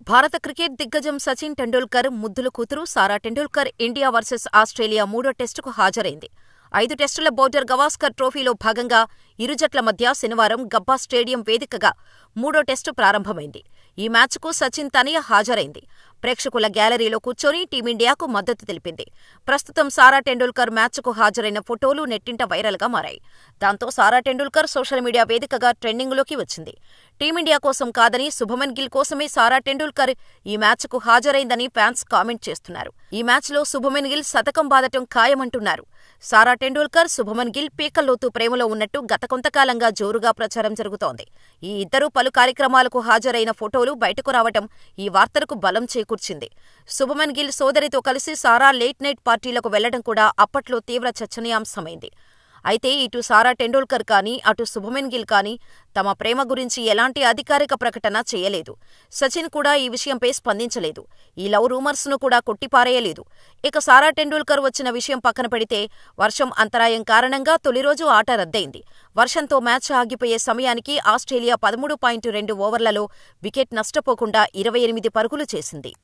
భారత క్రికెట్ దిగ్గజం సచిన్ టెండూల్కర్ ముద్దుల కూతురు సారా టెండూల్కర్ ఇండియా వర్సెస్ ఆస్ట్రేలియా 3వ టెస్టుకు హాజరైంది. 5 టెస్టుల బోర్డర్ గవాస్కర్ ట్రోఫీలో భాగంగా ఇరు జట్ల మధ్య శనివారం గబ్బా స్టేడియం వేదికగా 3వ టెస్టు ప్రారంభమైంది. ఈ మ్యాచ్కు సచిన్ తనయ హాజరైంది. ప్రేక్షకుల గ్యాలరీలో కూర్చొని టీమిండియాకు మద్దతు తెలిపింది. ప్రస్తుతం సారా టెండూల్కర్ మ్యాచ్కు హాజరైన ఫోటోలు నెట్టింట వైరల్గా మారాయి. దాంతో సారా టెండూల్కర్ సోషల్ మీడియా వేదికగా ట్రెండింగ్లోకి వచ్చింది. టీమిండియా కోసం కాదని శుభమన్ గిల్ కోసమే సారా టెండూల్కర్ ఈ మ్యాచ్కు హాజరైందని ఫ్యాన్స్ కామెంట్ చేస్తున్నారు. ఈ మ్యాచ్లో శుభమన్ గిల్ శతకం బాదటం ఖాయమంటున్నారు. సారా టెండూల్కర్, శుభమన్ గిల్ పీకల్లోతు ప్రేమలో ఉన్నట్టు గత కొంతకాలంగా జోరుగా ప్రచారం జరుగుతోంది. ఈ ఇద్దరూ పలు కార్యక్రమాలకు హాజరైన ఫోటోలు బయటకు రావటం ఈ వార్తలకు బలం చేకూర్చింది. శుభమన్ గిల్ సోదరితో కలిసి సారా లేట్ నైట్ పార్టీలకు వెళ్లడం కూడా అప్పట్లో తీవ్ర చర్చనీయాంశమైంది. అయితే ఇటు సారా టెండూల్కర్ కానీ అటు శుభమన్ గిల్ కానీ తమ ప్రేమ గురించి ఎలాంటి అధికారిక ప్రకటన చేయలేదు. సచిన్ కూడా ఈ విషయంపై స్పందించలేదు. ఈ లవ్ రూమర్స్ను కూడా కొట్టిపారేయలేదు. ఇక సారా టెండూల్కర్ వచ్చిన విషయం పక్కన పెడితే వర్షం అంతరాయం కారణంగా తొలి రోజు ఆట రద్దయింది. వర్షంతో మ్యాచ్ ఆగిపోయే సమయానికి ఆస్ట్రేలియా 13.2 ఓవర్లలో వికెట్ నష్టపోకుండా 28 పరుగులు చేసింది.